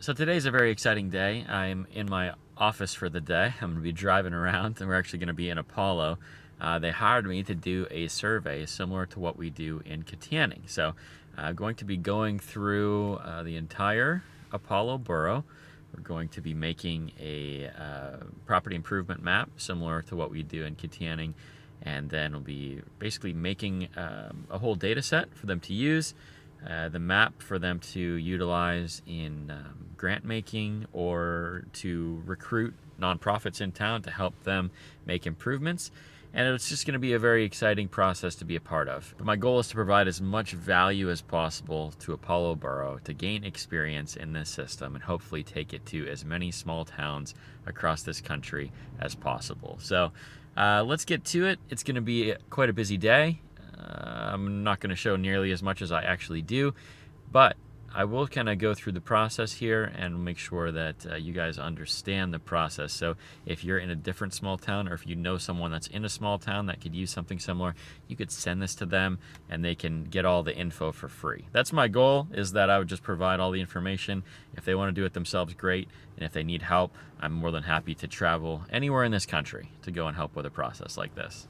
So today's a very exciting day. I'm in my office for the day. I'm going to be driving around, and we're actually going to be in Apollo. They hired me to do a survey similar to what we do in Kittanning. So going to be going through the entire Apollo borough. We're going to be making a property improvement map similar to what we do in Kittanning, and then we'll be basically making a whole data set for them to use. The map for them to utilize in grant making or to recruit nonprofits in town to help them make improvements. And it's just going to be a very exciting process to be a part of. But my goal is to provide as much value as possible to Apollo Borough to gain experience in this system and hopefully take it to as many small towns across this country as possible. So let's get to it. It's going to be quite a busy day. I'm not going to show nearly as much as I actually do, but I will kind of go through the process here and make sure that you guys understand the process. So if you're in a different small town, or if you know someone that's in a small town that could use something similar, you could send this to them and they can get all the info for free. That's my goal, is that I would just provide all the information. If they want to do it themselves, great. And if they need help, I'm more than happy to travel anywhere in this country to go and help with a process like this.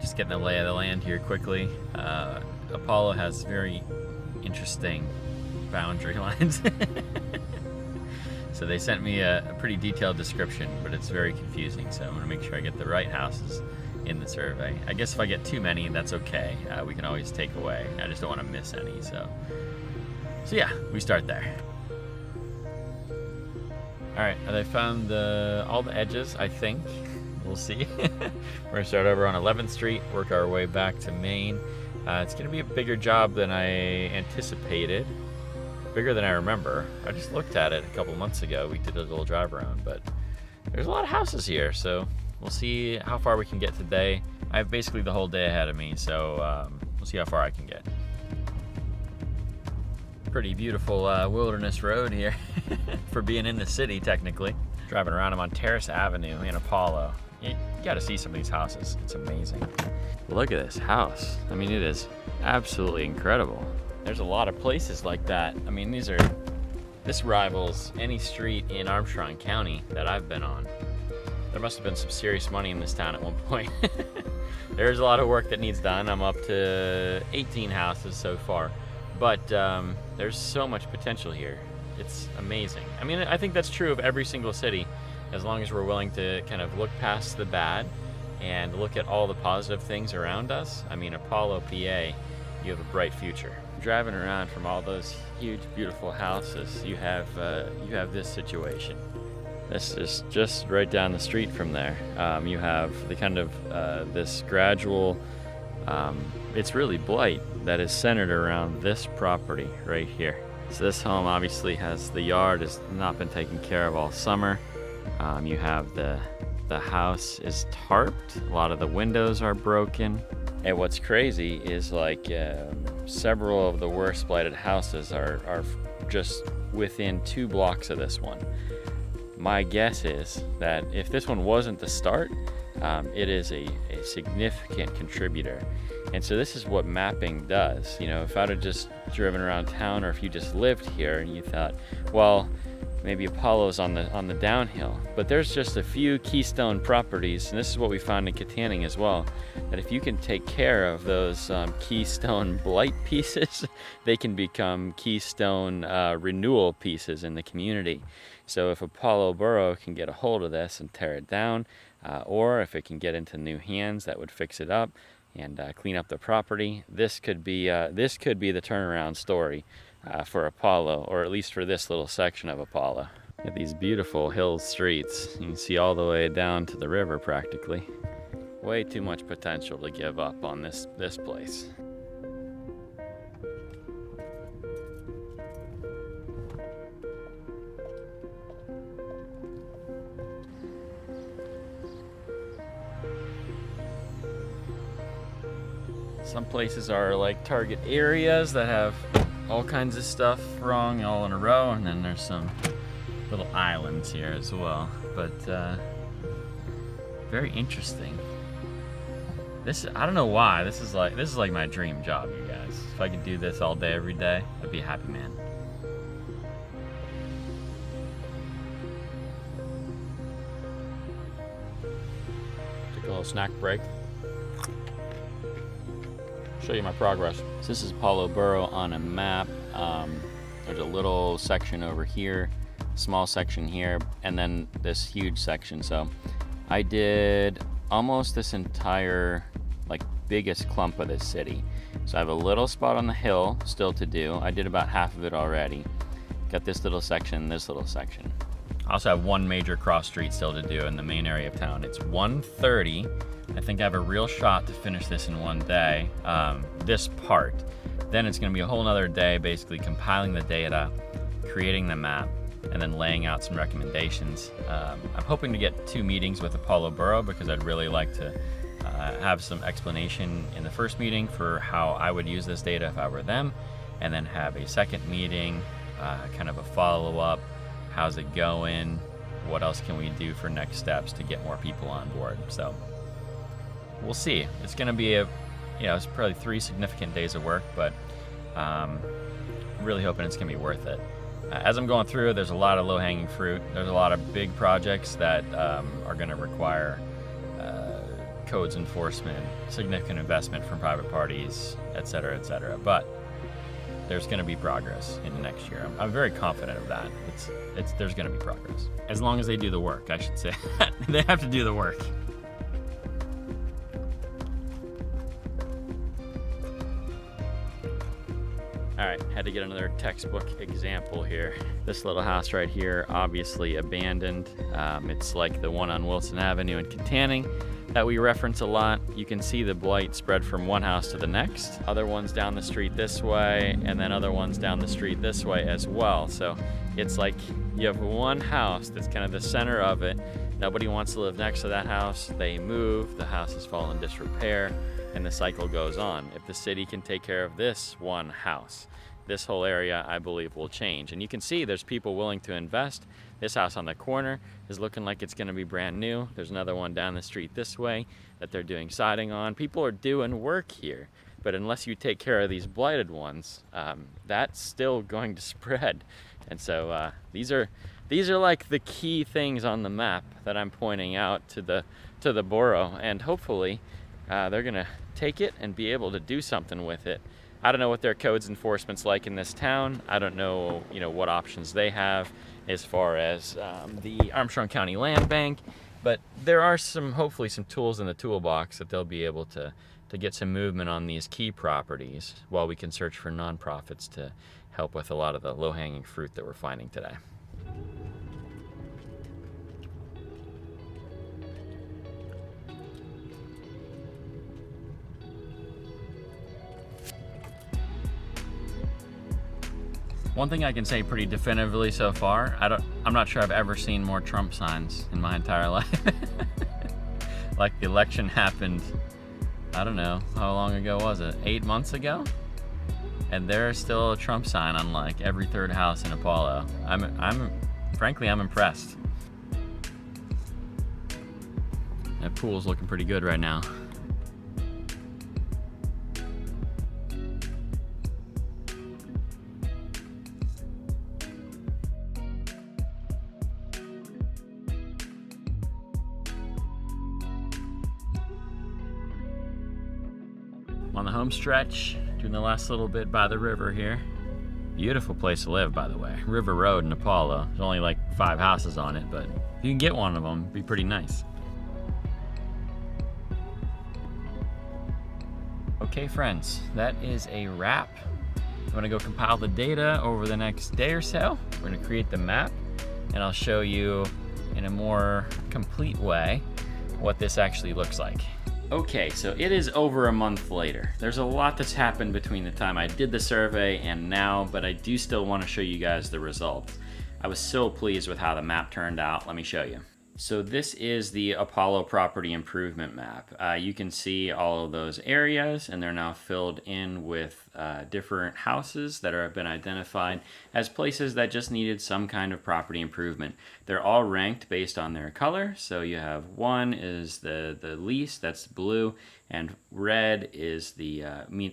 Just getting the lay of the land here quickly. Apollo has very interesting boundary lines. So they sent me a pretty detailed description, but it's very confusing. So I'm going to make sure I get the right houses in the survey. I guess if I get too many, that's okay. We can always take away. I just don't want to miss any. So yeah, we start there. All right, I found all the edges, I think. We'll see. We're gonna start over on 11th Street, work our way back to Main. It's gonna be a bigger job than I anticipated, bigger than I remember. I just looked at it a couple months ago. We did a little drive around, but there's a lot of houses here, so we'll see how far we can get today. I have basically the whole day ahead of me, so we'll see how far I can get. Pretty beautiful wilderness road here for being in the city, technically. Driving around, I'm on Terrace Avenue in Apollo. You gotta see some of these houses. It's amazing. Look at this house. I mean, it is absolutely incredible. There's a lot of places like that. I mean, this rivals any street in Armstrong County that I've been on. There must have been some serious money in this town at one point. There's a lot of work that needs done. I'm up to 18 houses so far, but there's so much potential here. It's amazing. I mean, I think that's true of every single city, as long as we're willing to kind of look past the bad and look at all the positive things around us. I mean, Apollo, PA, you have a bright future. Driving around from all those huge, beautiful houses, you have this situation. This is just right down the street from there. You have the kind of this gradual, it's really blight that is centered around this property right here. So this home obviously the yard has not been taken care of all summer. You have the house is tarped. A lot of the windows are broken. And what's crazy is several of the worst blighted houses are just within 2 blocks of this one. My guess is that if this one wasn't the start, it is a significant contributor. And so this is what mapping does. You know, if I'd have just driven around town, or if you just lived here and you thought, well, maybe Apollo's on the downhill, but there's just a few keystone properties, and this is what we found in Kittanning as well, that if you can take care of those keystone blight pieces, they can become keystone renewal pieces in the community. So if Apollo Borough can get a hold of this and tear it down, or if it can get into new hands that would fix it up and clean up the property, this could be the turnaround story for Apollo, or at least for this little section of Apollo. At these beautiful hill streets, you can see all the way down to the river practically. Way too much potential to give up on this place. Some places are like target areas that have all kinds of stuff wrong all in a row, and then there's some little islands here as well. But very interesting. This, I don't know why, this is like my dream job, you guys. If I could do this all day, every day, I'd be a happy man. Take a little snack break. Show you my progress. So this is Apollo Borough on a map. There's a little section over here, small section here, and then this huge section. So I did almost this entire, like, biggest clump of this city. So I have a little spot on the hill still to do. I did about half of it already. Got this little section, this little section. I also have one major cross street still to do in the main area of town. It's 1:30. I think I have a real shot to finish this in one day, this part. Then it's gonna be a whole nother day basically compiling the data, creating the map, and then laying out some recommendations. I'm hoping to get 2 meetings with Apollo Borough because I'd really like to have some explanation in the first meeting for how I would use this data if I were them, and then have a second meeting, kind of a follow-up. How's it going? What else can we do for next steps to get more people on board? So we'll see. It's gonna be it's probably 3 significant days of work, but really hoping it's gonna be worth it. As I'm going through, there's a lot of low-hanging fruit. There's a lot of big projects that are gonna require codes enforcement, significant investment from private parties, et cetera, et cetera. But there's gonna be progress in the next year. I'm very confident of that. There's gonna be progress. As long as they do the work, I should say. They have to do the work. All right, had to get another textbook example here. This little house right here, obviously abandoned. It's like the one on Wilson Avenue in Kittanning that we reference a lot. You can see the blight spread from one house to the next. Other ones down the street this way, and then other ones down the street this way as well. So it's like you have one house that's kind of the center of it. Nobody wants to live next to that house. They move, the house has fallen in disrepair, and the cycle goes on. If the city can take care of this one house, this whole area, I believe, will change. And you can see there's people willing to invest. This house on the corner is looking like it's gonna be brand new. There's another one down the street this way that they're doing siding on. People are doing work here, but unless you take care of these blighted ones, that's still going to spread. And so these are like the key things on the map that I'm pointing out to the borough, and hopefully they're gonna take it and be able to do something with it. I don't know what their codes enforcement's like in this town. I don't know, what options they have as far as the Armstrong County Land Bank, but there are hopefully some tools in the toolbox that they'll be able to get some movement on these key properties while we can search for nonprofits to help with a lot of the low-hanging fruit that we're finding today. One thing I can say pretty definitively so far, I'm not sure I've ever seen more Trump signs in my entire life. Like the election happened, I don't know, how long ago was it? 8 months ago? And there's still a Trump sign on like every third house in Apollo. Frankly, I'm impressed. That pool's looking pretty good right now. On the home stretch, doing the last little bit by the river here. Beautiful place to live, by the way. River Road in Apollo. There's only like 5 houses on it, but if you can get one of them, it'd be pretty nice. Okay, friends, that is a wrap. I'm gonna go compile the data over the next day or so. We're gonna create the map, and I'll show you in a more complete way what this actually looks like. Okay, so it is over a month later. There's a lot that's happened between the time I did the survey and now, but I do still want to show you guys the results. I was so pleased with how the map turned out. Let me show you. So this is the Apollo property improvement map. You can see all of those areas, and they're now filled in with different houses that have been identified as places that just needed some kind of property improvement. They're all ranked based on their color. So you have one is the least, that's blue, and red is the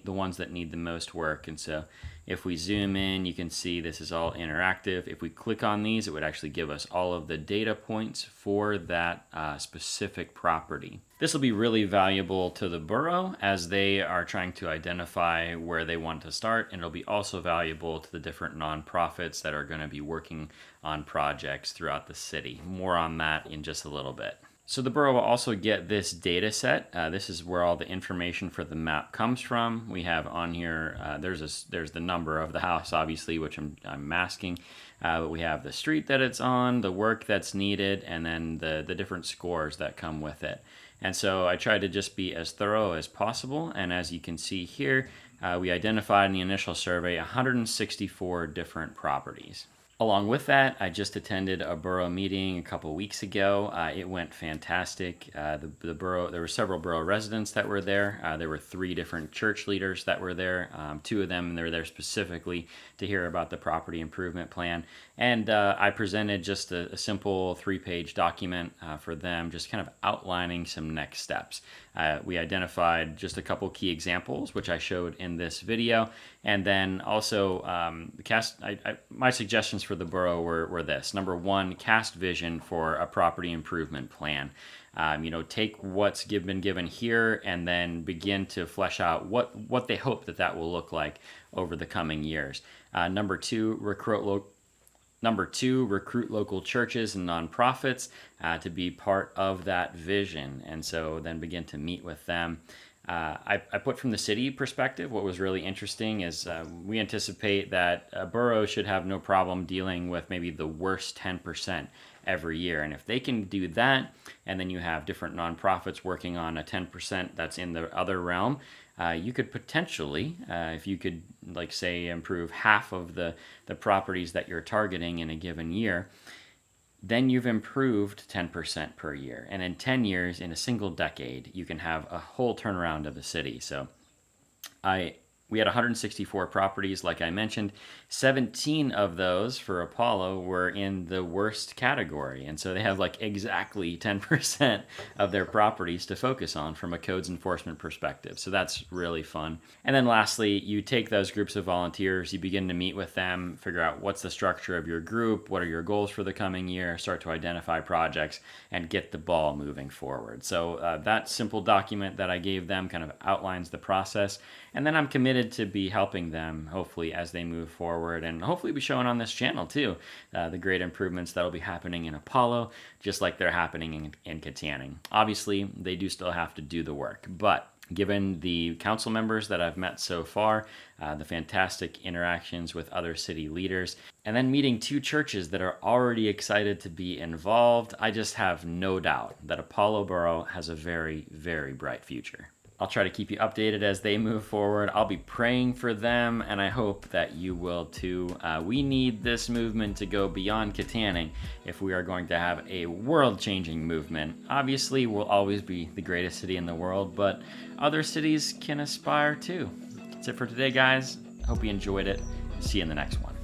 ones that need the most work. And so if we zoom in, you can see this is all interactive. If we click on these, it would actually give us all of the data points for that specific property. This will be really valuable to the borough as they are trying to identify where they want to start, and it'll be also valuable to the different nonprofits that are going to be working on projects throughout the city. More on that in just a little bit. So the borough will also get this data set. This is where all the information for the map comes from. We have on here, there's the number of the house, obviously, which I'm masking. But we have the street that it's on, the work that's needed, and then the different scores that come with it. And so I tried to just be as thorough as possible. And as you can see here, we identified in the initial survey 164 different properties. Along with that, I just attended a borough meeting a couple weeks ago. It went fantastic. The borough, there were several borough residents that were there. There were 3 different church leaders that were there. 2 of them, they were there specifically to hear about the property improvement plan. And I presented just a simple 3-page document for them, just kind of outlining some next steps. We identified just a couple key examples, which I showed in this video. And then also, my suggestions for the borough were this. Number 1, cast vision for a property improvement plan. Take what's been given here and then begin to flesh out what they hope that will look like over the coming years. Number 2, recruit local churches and nonprofits to be part of that vision, and so then begin to meet with them. I put from the city perspective, what was really interesting is we anticipate that a borough should have no problem dealing with maybe the worst 10% every year. And if they can do that, and then you have different nonprofits working on a 10% that's in the other realm, you could potentially, if you could, like, say, improve half of the properties that you're targeting in a given year, then you've improved 10% per year. And in 10 years, in a single decade, you can have a whole turnaround of the city. So we had 164 properties, like I mentioned. 17 of those for Apollo were in the worst category. And so they have like exactly 10% of their properties to focus on from a codes enforcement perspective. So that's really fun. And then lastly, you take those groups of volunteers, you begin to meet with them, figure out what's the structure of your group, what are your goals for the coming year, start to identify projects, and get the ball moving forward. So that simple document that I gave them kind of outlines the process. And then I'm committed to be helping them, hopefully, as they move forward, and hopefully be showing on this channel, too, the great improvements that will be happening in Apollo, just like they're happening in Kittanning. Obviously, they do still have to do the work, but given the council members that I've met so far, the fantastic interactions with other city leaders, and then meeting 2 churches that are already excited to be involved, I just have no doubt that Apollo Borough has a very, very bright future. I'll try to keep you updated as they move forward. I'll be praying for them, and I hope that you will too. We need this movement to go beyond Kittanning if we are going to have a world-changing movement. Obviously, we'll always be the greatest city in the world, but other cities can aspire too. That's it for today, guys. Hope you enjoyed it. See you in the next one.